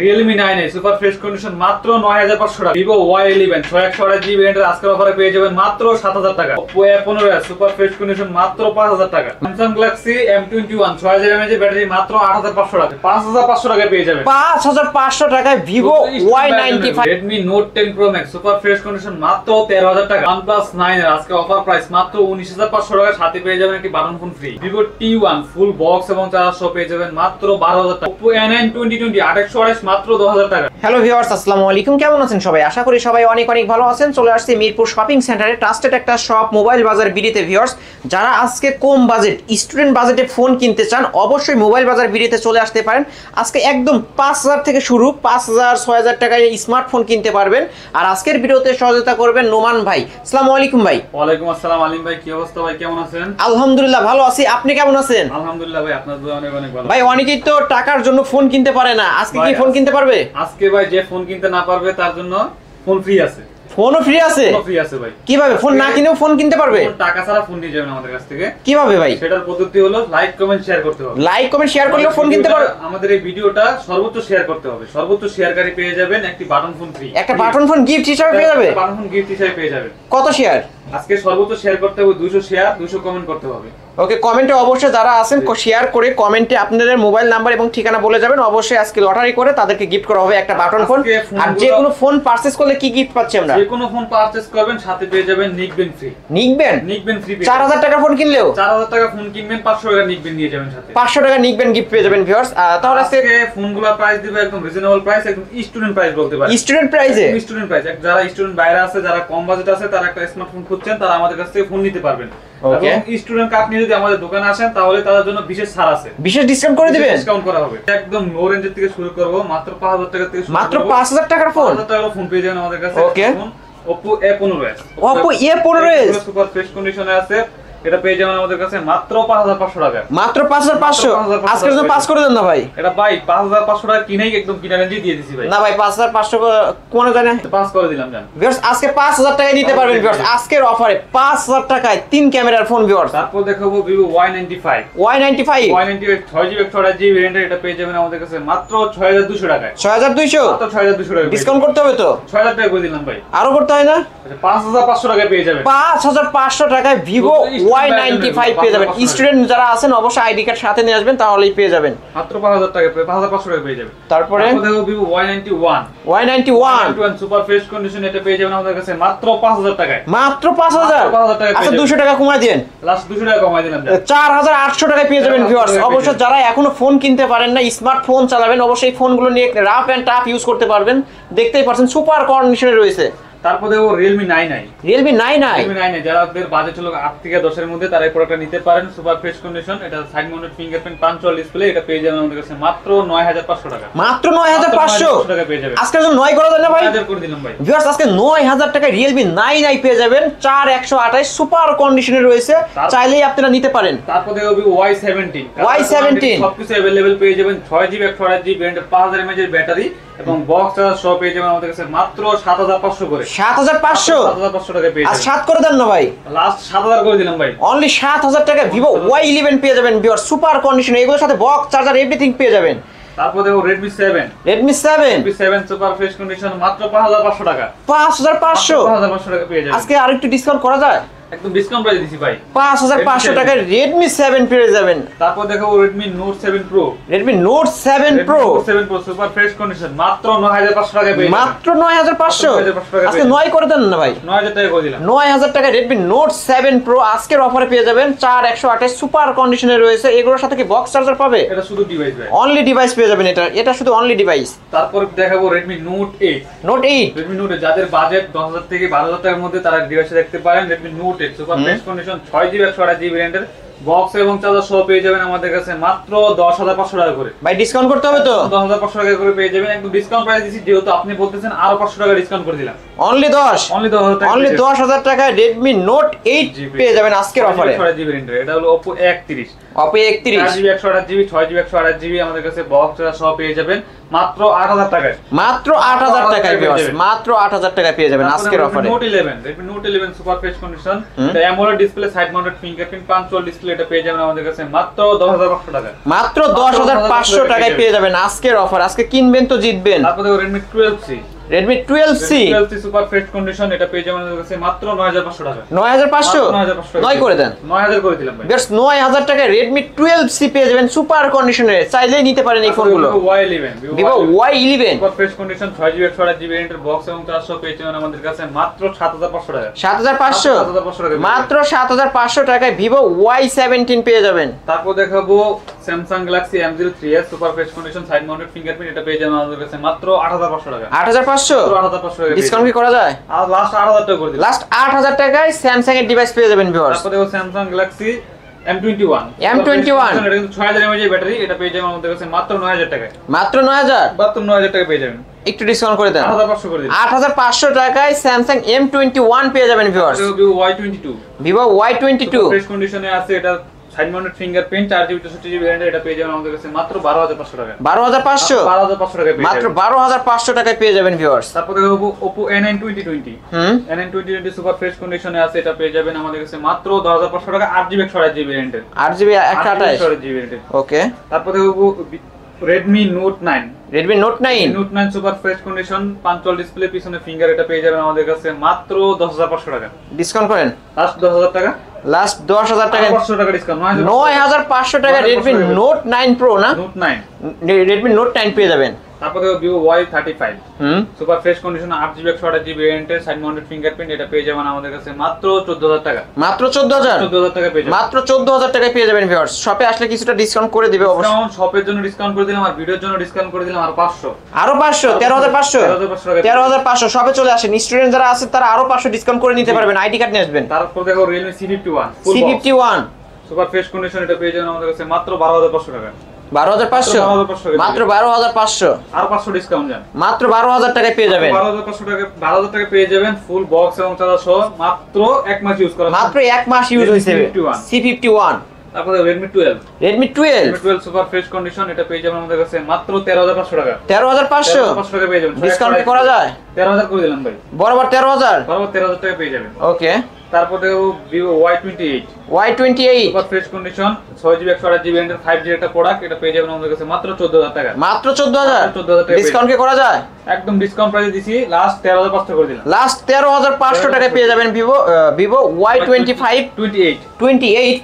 Realme 9A super fresh condition মাত্র 9500 টাকা। Vivo Y11 6128GB ভেরিয়েন্টের আজকের অফারে পেয়ে যাবেন মাত্র 7000 টাকা। Oppo A15s super fresh condition মাত্র 5000 টাকা। Samsung Galaxy M21 6000 mAh battery মাত্র 8500 টাকা। 5500 টাকায় পেয়ে যাবেন। 5500 টাকায় Vivo Y95। Redmi Note 10 Pro Max super fresh condition মাত্র 13000 টাকা। OnePlus 9 এর আজকে অফার প্রাইস মাত্র 19500 টাকা, সাথে পেয়ে যাবেন একটি button phone free. Vivo T1 full box এবং চার্জার সহ পেয়ে যাবেন মাত্র 12000 টাকা। Oppo A9 2020 8128 মাত্র 10000 টাকা। হ্যালো ভিউয়ার্স, আসসালামু আলাইকুম। কেমন আছেন সবাই? আশা করি সবাই অনেক অনেক ভালো আছেন। চলে আসছি মিরপুর শপিং সেন্টারে, ট্রাস্টেড একটা শপ মোবাইল বাজার বিডিতে। ভিউয়ার্স, যারা আজকে কম বাজেট স্টুডেন্ট বাজেটে ফোন কিনতে চান অবশ্যই মোবাইল বাজার বিডিতে চলে আসতে পারেন। আজকে একদম 5000 থেকে শুরু, 5000 6000 টাকায় স্মার্টফোন কিনতে পারবেন। আর আজকের ভিডিওতে সহযোগিতা করবেন নোমান ভাই। আসসালামু আলাইকুম ভাই। ওয়ালাইকুম আসসালাম আলিম ভাই, কি অবস্থা ভাই, কেমন আছেন? আলহামদুলিল্লাহ ভালো আছি, আপনি কেমন আছেন? আলহামদুলিল্লাহ ভাই, আপনার দোয়া অনেক অনেক ভালো। ভাই অনেকেই তো টাকার জন্য ফোন কিনতে পারে না, আজকে কি ফোন কিনতে পারবে? আজকে ভাই যে ফোন কিনতে না পারবে তার জন্য ফোন ফ্রি আছে। ফোনও ফ্রি আছে? ফোন ফ্রি আছে ভাই। কিভাবে? ফোন না কিনেও ফোন কিনতে পারবে? টাকা ছাড়া ফোন নিয়ে যাবেন আমাদের কাছ থেকে। কিভাবে ভাই? সেটার পদ্ধতি হলো লাইক কমেন্ট শেয়ার করতে হবে। লাইক কমেন্ট শেয়ার করলে ফোন কিনতে পারবে। আমাদের এই ভিডিওটা সর্বোচ্চ শেয়ার করতে হবে, সর্বোচ্চ শেয়ারকারী পেয়ে যাবেন একটি বাটন ফোন ফ্রি। একটা বাটন ফোন গিফট হিসেবে পেয়ে যাবে। বাটন ফোন গিফট হিসেবে পেয়ে যাবেন। কত শেয়ার? আজকে সর্বোচ্চ শেয়ার করতে হবে 200 শেয়ার, 200 কমেন্ট করতে হবে। ওকে, কমেন্টে অবশ্যই যারা আছেন শেয়ার করে কমেন্টে আপনাদের মোবাইল নাম্বার এবং ঠিকানা বলে যাবেন। অবশ্যই আজকে লটারি করে তাদেরকে গিফট করা হবে একটা বাটন ফোন। আর যে কোনো ফোন পারচেজ করলে কি গিফট পাচ্ছি আমরা? যে কোনো ফোন পারচেজ করবেন সাথে পেয়ে যাবেন নিকবেন ফ্রি। নিকবেন ফ্রি। 4000 টাকা ফোন কিনলেও 4000 টাকা ফোন কিনবেন 500 টাকা নিকবেন নিয়ে যাবেন সাথে। 500 টাকা নিকবেন গিফট পেয়ে যাবেন ভিউয়ার্স। তাহলে আজকে ফোনগুলোর প্রাইস দিবে একদম রিজনেবল প্রাইস, একদম স্টুডেন্ট প্রাইস বলতে পারেন। স্টুডেন্ট প্রাইসে? Student price. যারা স্টুডেন্ট বাইরে আছে, যারা কম বাজেট আছে, তারা একটা স্মার্টফোন খুঁজছেন, তারা আমাদের কাছ থেকে ফোন নিতে পারবেন। ওকে, এবং স্টুডেন্ট কার্ড নিয়ে যদি আমাদের দোকানে আসেন তাহলে তাদের জন্য বিশেষ ছাড় আছে, বিশেষ ডিসকাউন্ট করে দিবেন। ডিসকাউন্ট করা হবে। একদম লো রেঞ্জের থেকে শুরু করব, মাত্র 5000 টাকা থেকে শুরু। মাত্র 5000 টাকার ফোন? 5000 টাকার ফোন পেয়ে যাবেন আমাদের কাছে। ওকে, Oppo A15s। Oppo A15s super fresh কন্ডিশনে আছে, এটা পেয়ে যাবেন আমাদের কাছে মাত্র 5500 টাকা। মাত্র 5500? আজকের জন্য পাস করে দেন না ভাই। এটা ভাই 5500 টাকা কিনেই একদম কিনা রেঞ্জে দিয়ে দিছি ভাই। না ভাই 5500 কোন জানে পাস করে দিলাম জান। ভিউয়ার্স, আজকে 5000 টাকায় নিতে পারবেন ভিউয়ার্স। আজকের অফারে 5000 টাকায় 3 ক্যামেরার ফোন ভিউয়ার্স। তারপর দেখাবো Vivo Y95। Y95 6GB 128GB ভেরিয়েন্টের, এটা পেয়ে যাবেন আমাদের কাছে মাত্র 6200 টাকায়। 6200? মাত্র 6200 টাকা। ডিসকাউন্ট করতে হবে তো? 6000 টাকা করে দিলাম ভাই। আরো করতে হয় না? 5500 টাকায় পেয়ে যাবেন। 5500 টাকায় Vivo Y95 পেয়ে যাবেন। স্টুডেন্ট যারা আছেন অবশ্যই আইডি কার্ড সাথে নিয়ে আসবেন, তাহলেই পেয়ে যাবেন। মাত্র 5000 টাকা, 5500 টাকা পেয়ে যাবেন। তারপরে দেখো Vivo Y91 super fresh condition, এটা পেয়ে যাবেন আমাদের কাছে মাত্র 5000 টাকায়। মাত্র 5000? আচ্ছা 200 টাকা কমায় দেন। লাস্ট 200 টাকা কমাই দিলাম। 4800 টাকায় পেয়ে যাবেন ভিউয়ার্স। অবশ্যই যারা এখনো ফোন কিনতে পারেন না, স্মার্টফোন চালাবেন, অবশ্যই ফোনগুলো নিয়ে রাফ এন্ড টাফ ইউজ করতে পারবেন। দেখতেই পাচ্ছেন সুপার কন্ডিশনে রয়েছে। তারপর দেখো Realme 9i। Realme 9i যাদের বাজেট হলো 8 থেকে 10 এর মধ্যে, তারা এই প্রোডাক্টটা নিতে পারেন। সুপার ফ্রেশ কন্ডিশন, এটা side mounted fingerprint punctual display, এটা পেয়ে যাবেন আমাদের কাছে মাত্র 9500 টাকা। মাত্র 9500 টাকা পেয়ে যাবেন। আজকে জন্য 9 করে দেন না ভাই? 9000 করে দিলাম ভাই। ভিউয়ার্স, আজকে 9000 টাকায় Realme 9i পেয়ে যাবেন। 4128 সুপার কন্ডিশনে রয়েছে, চাইলেই আপনারা নিতে পারেন। তারপর দেখো Y17 সবকিছু अवेलेबल পেয়ে যাবেন। 6GB 128GB ভেরিয়েন্টের 5000 mAh এর ব্যাটারি এবং বক্স চার্জার সহ পেয়ে যাবেন আমাদের কাছে মাত্র 7500 করে। 7500? 7500 টাকা পেয়ে যাবেন। 7 করে দেন না ভাই? লাস্ট 7000 করে দিলাম ভাই। অনলি 7000 টাকা Vivo Y11 পেয়ে যাবেন ভিউয়ার্স, সুপার কন্ডিশনে। এগুলোর সাথে বক্স চার্জার এভরিথিং পেয়ে যাবেন। তারপর দেখো Redmi 7 সুপার ফ্রেশ কন্ডিশন, মাত্র 5500 টাকা। 5500? 5500 টাকা পেয়ে যাবেন। আজকে আরেকটু ডিসকাউন্ট করা যায়? একদম ডিসকাউন্ট প্রাইস দিছি ভাই। 5500 টাকায় Redmi 7 পেয়ে যাবেন। তারপর দেখো Redmi Note 7 Pro super fresh condition, মাত্র 9500 টাকা পেয়ে যাবেন। মাত্র 9500? আজকে 9 করে দেন না ভাই? 9000 টাকা করে দিলাম। 9000 টাকা Redmi Note 7 Pro আজকের অফারে পেয়ে যাবেন। 4128 সুপার কন্ডিশনে রয়েছে। এগুলোর সাথে কি বক্স চার্জার পাবে? এটা শুধু ডিভাইস ভাই। অনলি ডিভাইস পেয়ে যাবেন। এটা শুধু অনলি ডিভাইস। তারপর দেখাবো Redmi Note 8 Redmi Note 8 যাদের বাজেট 10000 থেকে 12000 টাকার মধ্যে, তারা ডিভাইসে দেখতে পারেন। Redmi Note 8 super fresh condition, 6GB 128GB ভেরিয়েন্টের, বক্স এবং চার্জার সহ পেয়ে যাবেন আমাদের কাছে মাত্র 10500 টাকা করে। ভাই ডিসকাউন্ট করতে হবে তো? 10500 টাকা করে পেয়ে যাবেন। একদম ডিসকাউন্ট প্রাইস দিছি, যেহেতু আপনি বলতেছেন আরো 500 টাকা ডিসকাউন্ট করে দিলাম। অনলি 10 অনলি 10,000 টাকা অনলি 10,000 টাকায় Redmi Note 8 পেয়ে যাবেন আজকের অফারে। 6GB রেঞ্জের এটা হলো Oppo A31 Oppo A31 4GB 128GB 6GB 128GB আমাদের কাছে বক্স সহ পেয়ে যাবেন মাত্র 8,000 টাকায়। মাত্র 8,000 টাকায় ভিউয়ার্স, মাত্র 8,000 টাকায় পেয়ে যাবেন আজকের অফারে। Redmi Note 11 super fresh condition, এটা AMOLED display, side mounted fingerprint punctual display, এটা পেয়ে যাবেন আমাদের কাছে মাত্র 10,500 টাকা। মাত্র 10,500 টাকায় পেয়ে যাবেন আজকের অফার। আজকে কিনবেন তো জিতবেন। তারপরে Redmi 12C super fresh condition, এটা পেয়ে যাবেন আমাদের কাছে মাত্র 9,500 টাকা। 9,500 9 করে দেন। 9,000 করে দিলাম ভাই। বেশ 9,000 টাকায় Redmi 12C পেয়ে যাবেন সুপার কন্ডিশনে, চাইলেই নিতে পারেন এই ফোনগুলো। Vivo Y11 super fresh condition 6GB 128GB রেঞ্জের বক্স এবং 400 পেয়ে যাবেন আমাদের কাছে মাত্র 7,500 টাকা। 7,500 মাত্র 7,500 টাকায় Vivo Y17 পেয়ে যাবেন। তারপর দেখাবো Samsung Galaxy M03s super fresh condition, side mounted fingerprint, এটা পেয়ে যাবেন আমাদের কাছে মাত্র 8,500 টাকা। 8,500 ডিসকাউন্ট কি করা যায়? আর লাস্ট 8,000 টাকা করে দিলাম। লাস্ট 8,000 টাকায় Samsung এর ডিভাইস পেয়ে যাবেন ভিউয়ার্স। তারপর দেখো Samsung Galaxy M21 M21 এটা কিন্তু 6000 mAh ব্যাটারি, এটা পেয়ে যাবেন আমাদের কাছে মাত্র 9,000 টাকায়। মাত্র 9,000 মাত্র 9,000 টাকা পেয়ে যাবেন। একটু ডিসকাউন্ট করে দেন। 8,500 করে দিন। 8,500 টাকায় Samsung M21 পেয়ে যাবেন viewers. Vivo Y22 Vivo Y22 fresh কন্ডিশনে আছে, এটা side mounted fingerprint 4GB 64GB variant, এটা পেয়ে যাবেন আমাদের কাছে মাত্র 12,500 টাকা। 12,500 12,500 টাকা পেয়ে মাত্র যাবেন। 12,500 টাকায় পেয়ে যাবেন ভিউয়ার্স। তারপর দেখো Oppo A9 2020 A9 super fresh কন্ডিশনে আছে, এটা পেয়ে যাবেন আমাদের কাছে মাত্র 10,500 টাকা। 8GB 128GB ভ্যারিয়েন্টের 8GB 128 ভ্যারিয়েন্টের। ওকে। তারপর দেখো Redmi Note 9 Note 9 super fresh condition, punctual display, পিছনে ফিঙ্গার, এটা পেয়ে যাবেন আমাদের কাছে মাত্র 10,500 টাকা। ডিসকাউন্ট করেন। লাস্ট 10,000 টাকা। লাস্ট 10,000 টাকা 500 টাকা ডিসকাউন্ট। 9,500 টাকা Redmi Note 9 Pro না? Note 9 Redmi Note 9 পেয়ে যাবেন। তারপর দেখো Vivo Y35 super fresh condition, 8GB 128GB ভ্যারিয়েন্টের, সাইড মাউন্টেড ফিঙ্গারপ্রিন্ট, এটা পেয়ে যাবেন আমাদের কাছে মাত্র 14,000 টাকা। মাত্র 14,000 টাকা পেয়ে যাবেন। মাত্র 14,000 টাকায় পেয়ে যাবেন ভিউয়ার্স। শপে আসলে কিছুটা ডিসকাউন্ট করে দিবে অবশ্যই। ডিসকাউন্ট শপের জন্য ডিসকাউন্ট করে দিলাম, আর ভিডিওর জন্য ডিসকাউন্ট করে দিলাম আরো 500। আরো 500 13,500 13,500 শপে চলে আসেন। স্টুডেন্ট যারা আছে তারা আরো 500 ডিসকাউন্ট করে নিতে পারবেন, আইডি কার্ড নিয়ে আসবেন। তারপর দেখো Realme C51 C51 super fresh condition, এটা পেয়ে যাবেন আমাদের কাছে মাত্র 12,500 টাকা। 12,500 মাত্র 12,500 আর 500 ডিসকাউন্ট জান। মাত্র 12,000 টাকায় পেয়ে যাবেন। 12,500 টাকা 12,000 টাকা পেয়ে যাবেন ফুল বক্স এবং চার্জার সহ, মাত্র 1 মাস ইউজ করা। মাত্র 1 মাস ইউজ হইছে C51। তারপরে Redmi 12 সুপার ফ্রেশ কন্ডিশন, এটা পেয়ে যাবেন আমাদের কাছে মাত্র 13,500 টাকা। 13,500 টাকা পেয়ে যাবেন। ডিসকাউন্ট কি করা যায়? 13,000 করে দিলাম ভাই। বরাবর 13,000 টাকা পেয়ে যাবেন। ওকে। তারপর দেখো Vivo Y28 super fresh condition, 6GB 128GB ভ্যারিয়েন্টের 5G একটা প্রোডাক্ট, এটা পেয়ে যাবেন আমাদের কাছে মাত্র 14,000 টাকা। মাত্র 14,000 টাকা। ডিসকাউন্ট কি করা যায়? একদম ডিসকাউন্ট প্রাইসে দিছি, লাস্ট 13,500 করে দিলাম। লাস্ট 13,500 টাকায় পেয়ে যাবেন Vivo Y28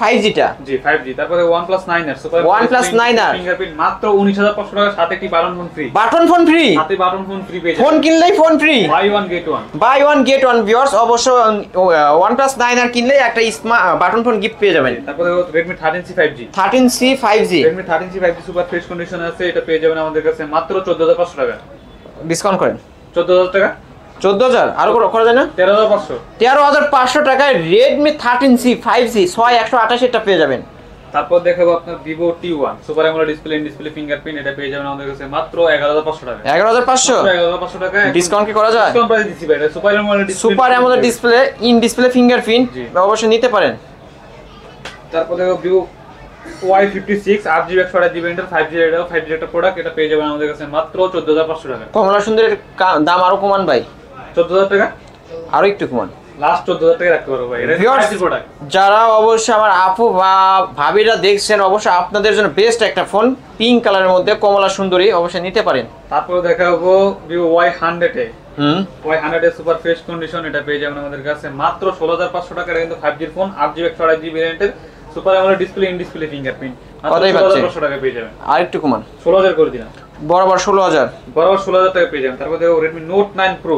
5G টা। জি 5G। তারপরে OnePlus 9R super OnePlus 9R fingerprint মাত্র 19,500 টাকা, সাথে একটি button phone free. Button phone free, সাথে বাটন ফোন ফ্রি পেয়ে যাবেন। ফোন কিনলেই phone free, buy one get one. Buy one get one viewers. অবশ্য OnePlus 9R কিনলেই একটা বাটন ফোন গিফট পেয়ে যাবেন। তারপরে Redmi 13C 5G 13C 5G Redmi 13C 5G super fresh condition আছে, এটা পেয়ে যাবেন আমাদের কাছে মাত্র 14,500 টাকা। ডিসকাউন্ট করেন। 14,000 টাকা 14,000 আরো করা যায় না? 13,500 13,500 টাকায় Redmi 13C 5G 6128 এটা পেয়ে যাবেন। তারপর দেখাবো আপনার Vivo T1 super AMOLED display, in display fingerprint, এটা পেয়ে যাবেন আমাদের কাছে মাত্র 11,500 টাকা। 11,500 টাকা। ডিসকাউন্ট কি করা যায়? ডিসকাউন্ট প্রাইস দিছি ভাই। Super AMOLED display, super AMOLED display, in display fingerprint, অবশ্যই নিতে পারেন। তারপর দেখো Vivo Y56 8GB 128GB ভ্যারিয়েন্টের 5G একটা প্রোডাক্ট, এটা পেয়ে যাবেন আমাদের কাছে মাত্র 14,500 টাকা। কমলা সুন্দরের দাম আরো কমান ভাই। 14,000 টাকা আরো একটু কমান। লাস্ট 14,000 টাকা রাখতে পারবো ভাই। এটা 5G প্রোডাক্ট। যারা অবশ্যই আমার আপু বা ভাবিরা দেখছেন, অবশ্যই আপনাদের জন্য বেস্ট একটা ফোন, পিঙ্ক কালারের মধ্যে কমলা সুন্দরী, অবশ্যই নিতে পারেন। তারপর দেখাবো Vivo Y100 Y100 super fresh condition, এটা পেয়ে যাবেন আমাদের কাছে মাত্র 16,500 টাকার, কিন্তু 5G ফোন, 8GB 128GB ভ্যারিয়েন্টের, super AMOLED display, in display fingerprint, মাত্র 16,500 টাকা পেয়ে যাবেন। আর একটু কমান। 16,000 করে দিলাম। বরাবর 16,000 টাকা পেয়ে যাবেন। তারপর দেখো Redmi Note 9 Pro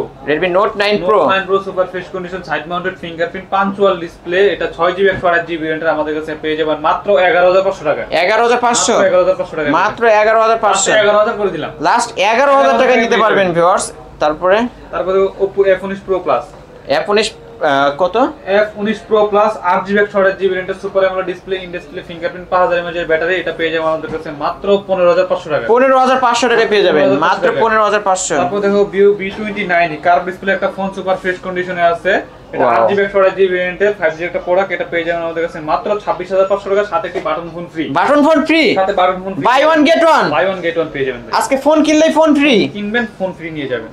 super fresh condition, side mounted fingerprint, punctual display, এটা 6GB 128GB ভ্যারিয়েন্টের আমাদের কাছে পেয়ে যাবেন মাত্র 11,500 টাকা। 11,500 টাকা মাত্র 11,500 11,000 করে দিলাম। লাস্ট 11,000 টাকা নিতে পারবেন ভিউয়ার্স। তারপরে Oppo F19 Pro Plus কত F19 Pro Plus 8GB 128GB র্যামের super AMOLED display, in display fingerprint, 5000 mAh এর ব্যাটারি, এটা পেয়ে যাবেন আমাদের কাছে মাত্র 15500 টাকা। 15500 টাকায় পেয়ে যাবেন মাত্র 15500। তারপর দেখো Vivo V29 কার্ভ ডিসপ্লে একটা ফোন, সুপার ফ্রেশ কন্ডিশনে আছে। এটা 8GB 128GB ভেরিয়েন্টের 5G একটা প্রোডাক্ট, এটা পেয়ে যাবেন আমাদের কাছে মাত্র 26500 টাকা, সাথে একটি button phone free. Button phone free, সাথে button phone free, buy one get one, buy one get one পেয়ে যাবেন। আজকে ফোন কিনলেই ফোন ফ্রি, কিনবেন ফোন ফ্রি নিয়ে যাবেন।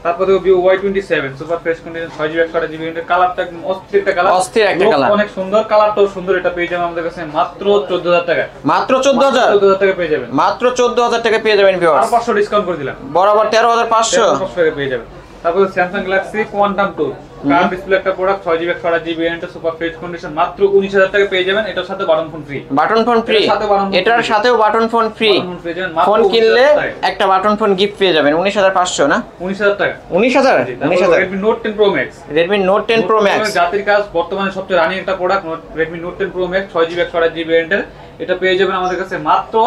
তারপর দেখো Vivo Y27 super fresh condition 6GB 128GB ভেরিয়েন্টের, কালারটা একদম অস্থির একটা কালার, অস্থির একটা কালার, অনেক সুন্দর, কালারটাও সুন্দর। এটা পেয়ে যাবেন আমাদের কাছে মাত্র 14000 টাকা। মাত্র 14000 টাকা পেয়ে যাবেন, মাত্র 14000 টাকা পেয়ে যাবেন ভিউয়ার্স। আর 500 ডিসকাউন্ট করে দিলাম, বরাবর 13500 টাকা পেয়ে যাবেন। তারপর Samsung Galaxy Quantum 2 curve display একটা প্রোডাক্ট, 6GB 128GB ভেরিয়েন্টের সুপার ফ্রেশ কন্ডিশন, মাত্র 19000 টাকা পেয়ে যাবেন। এটার সাথে button phone free, button phone free, এটার সাথেও বাটন ফোন ফ্রি। ফোন কিনলে একটা বাটন ফোন গিফট পেয়ে যাবেন 19500 না 19000 টাকা, 19000 Redmi Note 10 Pro Max, Redmi Note 10 Pro Max জাতির কাজ বর্তমানে সবচেয়ে রানিং একটা product, Redmi Note 10 Pro Max 6GB 128GB ভেরিয়েন্টের, এটা পেয়ে যাবেন আমাদের কাছে মাত্র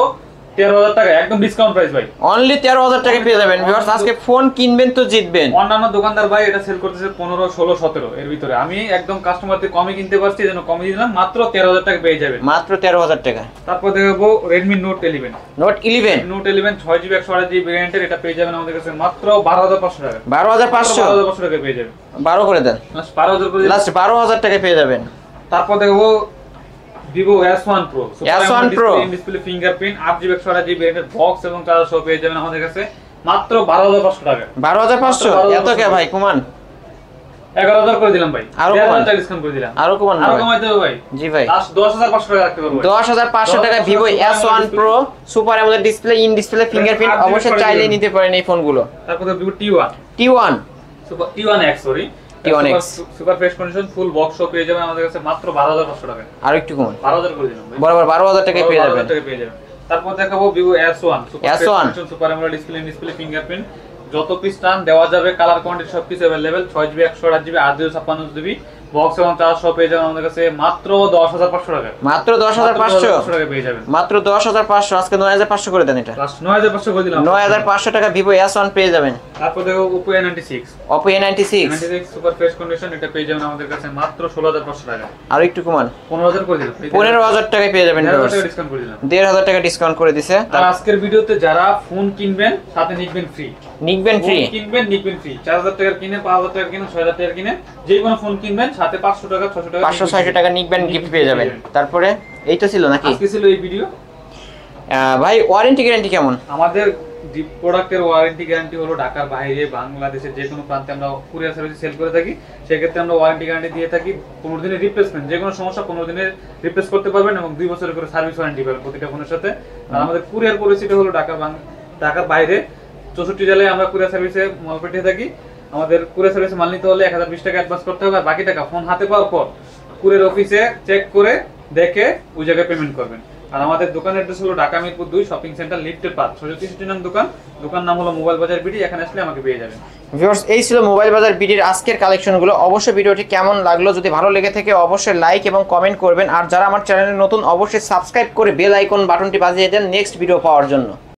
13000 টাকা, একদম ডিসকাউন্ট প্রাইস ভাই, অনলি 13000 টাকা পেয়ে যাবেন ভিউয়ার্স। আজকে ফোন কিনবেন তো জিতবেন। অন্যান্য দোকানদার ভাই এটা সেল করতেছে 15, 16, 17 এর ভিতরে, আমি একদম কাস্টমারদের কমই কিনতে পারছি, এজন্য কমই দিলাম, মাত্র 13000 টাকা পেয়ে যাবেন, মাত্র 13000 টাকা। তারপর দেখবো Redmi Note 11 Note 11 Note 11 6GB 128GB ভেরিয়েন্টের, এটা পেয়ে যাবেন আমাদের কাছে মাত্র 12500 টাকা, 12500 টাকা পেয়ে যাবেন। 12 করে দেন, লাস্ট 12000 করে দিন। লাস্ট 12000 টাকা পেয়ে যাবেন। তারপর দেখবো Vivo S1 Pro S1 Pro display fingerprint 8GB 128GB ভেরিয়েন্টের বক্স এবং চার্জার সহ পেয়ে যাবেন আমাদের কাছে মাত্র 12500 টাকা। 12500 এত কে ভাই কমান, 11000 করে দিলাম ভাই, আরো 11000 টাকা ডিসকাউন্ট করে দিলাম, আরো কমান, আরো কমাই দেব ভাই। জি ভাই, লাস্ট 10500 টাকা রাখতে পারবো, 10500 টাকা Vivo S1 Pro super AMOLED display, in display fingerprint, অবশ্যই চাইলে নিতে পারেন এই ফোনগুলো। তারপর Vivo T1 T1 super T1X sorry T1X super fresh condition full box সহ পেয়ে যাবেন আমাদের কাছে মাত্র 12500 টাকা, আর একটু কমান, 12000 করে দিলাম ভাই, বরাবর 12000 টাকা পেয়ে যাবেন। 12000 টাকা পেয়ে যাবেন। তারপর দেখাবো Vivo S1 S1 super AMOLED display fingerprint, যত পিস টান দেওয়া যাবে, কালার কোয়ান্টিটি সবকিছু available, 6GB 128GB 8GB box এবং চার্জ সহ পেয়ে যাবেন আমাদের কাছে মাত্র 10500 টাকা, মাত্র 10500 টাকা পেয়ে যাবেন, মাত্র 10500। আজকে 9500 করে দেন, এটা লাস্ট 9500 করে দিলাম, 9500 টাকা Vivo S1 পেয়ে যাবেন। তারপর দেখো Oppo A96 Oppo A96 super fresh condition, এটা পেয়ে যাবেন আমাদের কাছে মাত্র 16500 টাকা, আর একটু কমান, 15000 করে দিলাম, 15000 টাকায় পেয়ে যাবেন। 15000 টাকা ডিসকাউন্ট করে দিলাম, 15000 টাকা ডিসকাউন্ট করে দিছে। আর আজকের ভিডিওতে যারা ফোন কিনবেন সাথে নিবেন ফ্রি, নিকবেন ফ্রি, কিনবেন নিবেন ফ্রি, 4000 টাকার কিনে 5000 টাকার কিনে 6000 টাকার কিনে যে কোনো ফোন কিনবেন সাথে 500 টাকা 600 টাকা 560 টাকা নিকবেন গিফট পেয়ে যাবেন। তারপরে এই তো ছিল নাকি আজকে ছিল এই ভিডিও। ভাই ওয়ারেন্টি গ্যারান্টি কেমন? আমাদের প্রোডাক্টের ওয়ারেন্টি গ্যারান্টি হলো ঢাকার বাইরে বাংলাদেশের যে কোনো প্রান্তে আমরা কুরিয়ার সার্ভিস সেল করে থাকি, সেক্ষেত্রে আমরা ওয়ারেন্টি গ্যারান্টি দিয়ে থাকি 15 দিনের রিপ্লেসমেন্ট, যে কোনো সমস্যা 15 দিনের রিপ্লেস করতে পারবেন এবং 2 বছরের করে সার্ভিস ওয়ারেন্টি পাবেন প্রতিটা ফোনের সাথে। আর আমাদের কুরিয়ার পলিসিটা হলো ঢাকার বাইরে 64 জেলায় আমরা কুরিয়ার সার্ভিসে মাল পাঠিয়ে থাকি। আমাদের কুরিয়ার সার্ভিসে মাল নিতে হলে 1020 টাকা অ্যাডভান্স করতে হবে, আর বাকি টাকা ফোন হাতে পাওয়ার পর কুরিয়ার অফিসে চেক করে দেখে ওই জায়গায় পেমেন্ট করবেন। আর আমাদের দোকানের অ্যাড্রেস হলো ঢাকা মিরপুর 2 শপিং সেন্টার লিফটের পাশ 663 নং দোকান নাম হলো মোবাইল বাজার বিডি, এখানে আসলে আমাকে পেয়ে যাবেন। ভিউয়ার্স এই ছিল মোবাইল বাজার বিডির আজকের কালেকশনগুলো। অবশ্যই ভিডিওটি কেমন লাগলো, যদি ভালো লেগে থাকে অবশ্যই লাইক এবং কমেন্ট করবেন, আর যারা আমার চ্যানেলে নতুন অবশ্যই সাবস্ক্রাইব করে বেল আইকন বাটনটি বাজিয়ে দেন নেক্সট ভিডিও পাওয়ার জন্য।